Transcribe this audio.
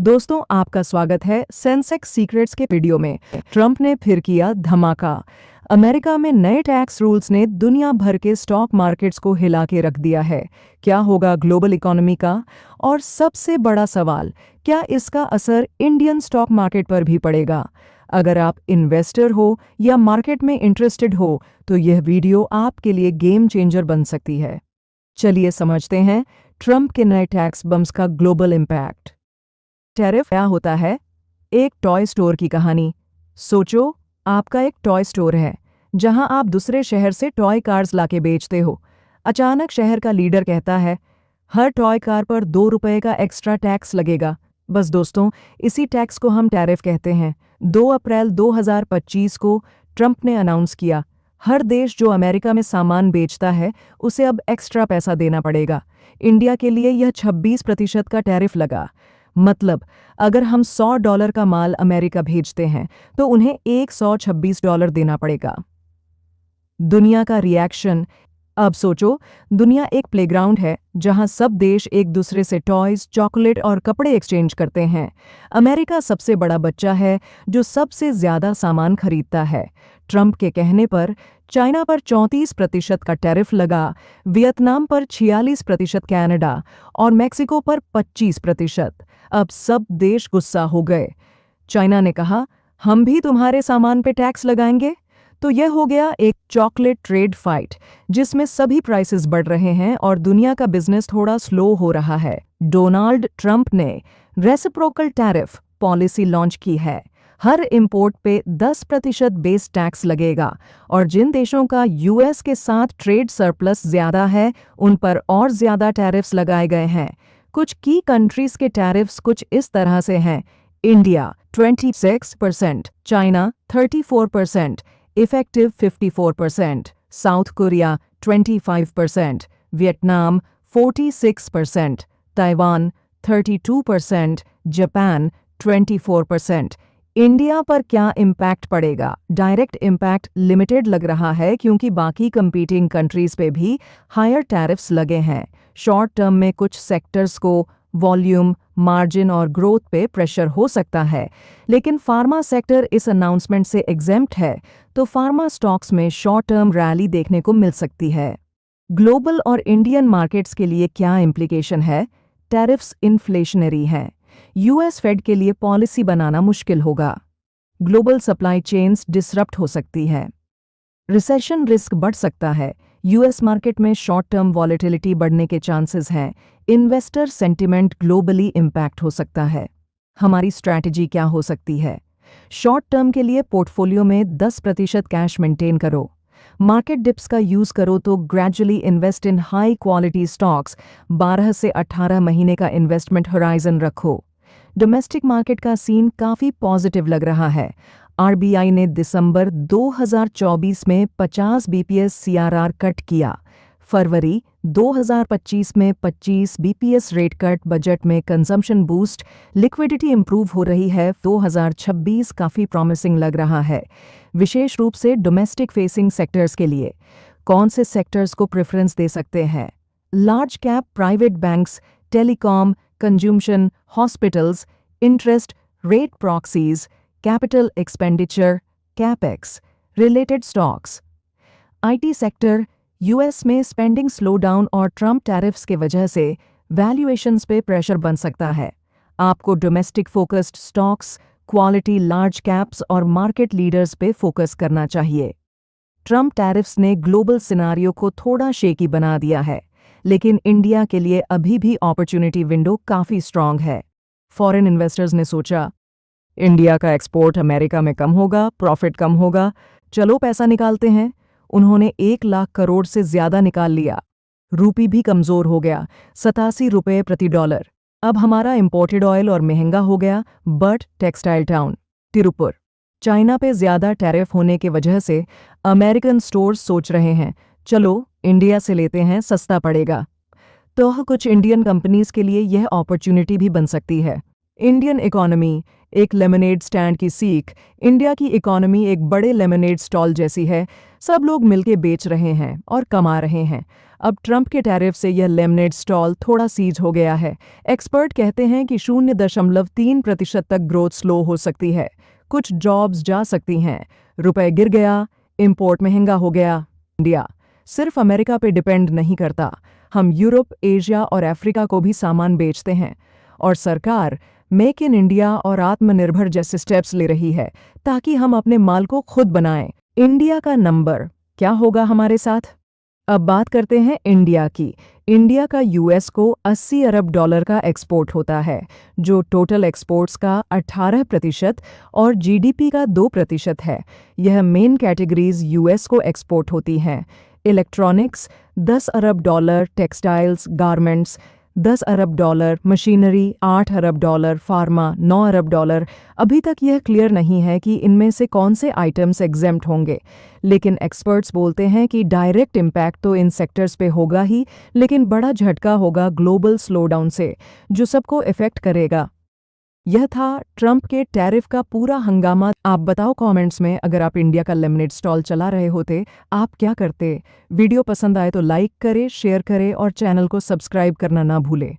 दोस्तों, आपका स्वागत है सेंसेक्स सीक्रेट्स के वीडियो में। ट्रंप ने फिर किया धमाका। अमेरिका में नए टैक्स रूल्स ने दुनिया भर के स्टॉक मार्केट्स को हिला के रख दिया है। क्या होगा ग्लोबल इकोनॉमी का? और सबसे बड़ा सवाल, क्या इसका असर इंडियन स्टॉक मार्केट पर भी पड़ेगा? अगर आप इन्वेस्टर हो या मार्केट में इंटरेस्टेड हो तो यह वीडियो आपके लिए गेम चेंजर बन सकती है। चलिए समझते हैं ट्रंप के नए टैक्स बम्स का ग्लोबल इम्पैक्ट। टैरिफ क्या होता है? एक टॉय स्टोर की कहानी। सोचो, आपका एक टॉय स्टोर है जहां आप दूसरे शहर से टॉय कार्स लाके बेचते हो। अचानक शहर का लीडर कहता है, हर टॉय कार पर 2 रुपए का एक्स्ट्रा टैक्स लगेगा। बस दोस्तों, इसी टैक्स को हम टैरिफ कहते हैं। 2 अप्रैल 2025 को ट्रंप ने अनाउंस किया, हर देश जो अमेरिका में सामान बेचता है उसे अब एक्स्ट्रा पैसा देना पड़ेगा। इंडिया के लिए यह 26% का टैरिफ लगा। मतलब अगर हम $100 का माल अमेरिका भेजते हैं तो उन्हें $126 देना पड़ेगा। दुनिया का रिएक्शन। अब सोचो, दुनिया एक प्लेग्राउंड है जहां सब देश एक दूसरे से टॉयज, चॉकलेट और कपड़े एक्सचेंज करते हैं। अमेरिका सबसे बड़ा बच्चा है जो सबसे ज्यादा सामान खरीदता है। ट्रंप के कहने पर चाइना पर 34% का टैरिफ लगा, वियतनाम पर 46%, कनाडा और मेक्सिको पर 25%। अब सब देश गुस्सा हो गए। चाइना ने कहा, हम भी तुम्हारे सामान पे टैक्स लगाएंगे। तो यह हो गया एक चॉकलेट ट्रेड फाइट जिसमें सभी प्राइसेस बढ़ रहे हैं और दुनिया का बिजनेस थोड़ा स्लो हो रहा है। डोनाल्ड ट्रंप ने रेसिप्रोकल टैरिफ पॉलिसी लॉन्च की है। हर इंपोर्ट पे 10% बेस टैक्स लगेगा और जिन देशों का यूएस के साथ ट्रेड सरप्लस ज्यादा है उन पर और ज्यादा टैरिफ्स लगाए गए हैं। कुछ की कंट्रीज के टैरिफ्स कुछ इस तरह से हैं: India 26%, China 34%, effective 54%, south Korea 25%, Vietnam 46%, Taiwan 32%, Japan 24%। India पर क्या इम्पैक्ट पड़ेगा? डायरेक्ट इम्पैक्ट लिमिटेड लग रहा है क्योंकि बाकी कंपीटिंग कंट्रीज पे भी हायर टैरिफ्स लगे हैं। शॉर्ट टर्म में कुछ सेक्टर्स को वॉल्यूम, मार्जिन और ग्रोथ पे प्रेशर हो सकता है, लेकिन फार्मा सेक्टर इस अनाउंसमेंट से एग्जेम्प्ट है, तो फार्मा स्टॉक्स में शॉर्ट टर्म रैली देखने को मिल सकती है। ग्लोबल और इंडियन मार्केट्स के लिए क्या इम्प्लीकेशन है? टैरिफ्स इन्फ्लेशनरी हैं। यूएस फेड के लिए पॉलिसी बनाना मुश्किल होगा। ग्लोबल सप्लाई चेन्स डिसरप्ट हो सकती है। रिसेशन रिस्क बढ़ सकता है। यूएस मार्केट में शॉर्ट टर्म वॉलेटिलिटी बढ़ने के चांसेस हैं। इन्वेस्टर सेंटिमेंट ग्लोबली इम्पैक्ट हो सकता है। हमारी स्ट्रैटेजी क्या हो सकती है? शॉर्ट टर्म के लिए पोर्टफोलियो में 10% कैश मेंटेन करो। मार्केट डिप्स का यूज करो तो gradually invest in high quality stocks. 12 से 18 महीने का इन्वेस्टमेंट होराइजन रखो। डोमेस्टिक मार्केट का सीन काफी पॉजिटिव लग रहा है। आरबीआई ने दिसंबर 2024 में 50 बीपीएस सीआरआर कट किया। फरवरी 2025 में 25 बीपीएस रेट कट। बजट में कंजम्पशन बूस्ट, लिक्विडिटी इंप्रूव हो रही है। 2026 काफी प्रॉमिसिंग लग रहा है, विशेष रूप से डोमेस्टिक फेसिंग सेक्टर्स के लिए। कौन से सेक्टर्स को प्रेफरेंस दे सकते हैं? Large cap private banks, telecom, consumption, hospitals, interest rate proxies, capital expenditure, capex related stocks. IT sector, US में स्पेंडिंग स्लोडाउन और ट्रंप टैरिफ्स के वजह से वैल्यूएशंस पे प्रेशर बन सकता है। आपको domestic focused stocks, quality large caps और मार्केट लीडर्स पे फोकस करना चाहिए। ट्रंप टैरिफ्स ने ग्लोबल सिनारियो को थोड़ा शेकी बना दिया है, लेकिन इंडिया के लिए अभी भी अपॉर्चुनिटी विंडो काफी स्ट्रांग है। फॉरेन इन्वेस्टर्स ने सोचा, इंडिया का एक्सपोर्ट अमेरिका में कम होगा, प्रॉफिट कम होगा, चलो पैसा निकालते हैं। उन्होंने 1 लाख करोड़ से ज्यादा निकाल लिया। रूपी भी कमजोर हो गया, 87 रुपए प्रति डॉलर। अब हमारा इंपोर्टेड ऑयल और महंगा हो गया। But textile town Tiruppur, China पे ज्यादा टैरिफ होने की वजह से अमेरिकन स्टोर्स सोच रहे हैं, चलो इंडिया से लेते हैं, सस्ता पड़ेगा। तो कुछ इंडियन कंपनीज के लिए यह अपॉर्चुनिटी भी बन सकती है। इंडियन इकोनॉमी एक लेमनेड स्टैंड की सीख। इंडिया की इकोनॉमी एक बड़े लेमनेड स्टॉल जैसी है। सब लोग मिलके बेच रहे हैं और कमा रहे हैं। अब ट्रंप के टैरिफ से यह लेमनेड स्टॉल थोड़ा सीज हो गया है। एक्सपर्ट कहते हैं कि 0.3% तक ग्रोथ स्लो हो सकती है, कुछ जॉब्स जा सकती हैं, रुपए गिर गया, इंपोर्ट महंगा हो गया। इंडिया सिर्फ अमेरिका पे डिपेंड नहीं करता, हम यूरोप, एशिया और अफ्रीका को भी सामान बेचते हैं और सरकार मेक इन इंडिया और आत्मनिर्भर जैसे स्टेप्स ले रही है ताकि हम अपने माल को खुद बनाएं। इंडिया का नंबर क्या होगा हमारे साथ? अब बात करते हैं इंडिया की। इंडिया का यूएस को 80 अरब डॉलर का एक्सपोर्ट होता है, जो टोटल एक्सपोर्ट्स का 18% और जीडीपी का 2% है। यह मेन कैटेगरीज यूएस को एक्सपोर्ट होती हैं। इलेक्ट्रॉनिक्स 10 अरब डॉलर, टेक्सटाइल्स, गारमेंट्स 10 अरब डॉलर, मशीनरी 8 अरब डॉलर, फार्मा 9 अरब डॉलर। अभी तक यह क्लियर नहीं है कि इनमें से कौन से आइटम्स एग्जेम्प्ट होंगे, लेकिन एक्सपर्ट्स बोलते हैं कि डायरेक्ट इम्पैक्ट तो इन सेक्टर्स पे होगा ही, लेकिन बड़ा झटका होगा ग्लोबल स्लोडाउन से, जो सबको इफेक्ट करेगा। यह था ट्रंप के टैरिफ का पूरा हंगामा। आप बताओ कमेंट्स में, अगर आप इंडिया का लेमनेड स्टॉल चला रहे होते आप क्या करते? वीडियो पसंद आए तो लाइक करें, शेयर करें और चैनल को सब्सक्राइब करना ना भूलें।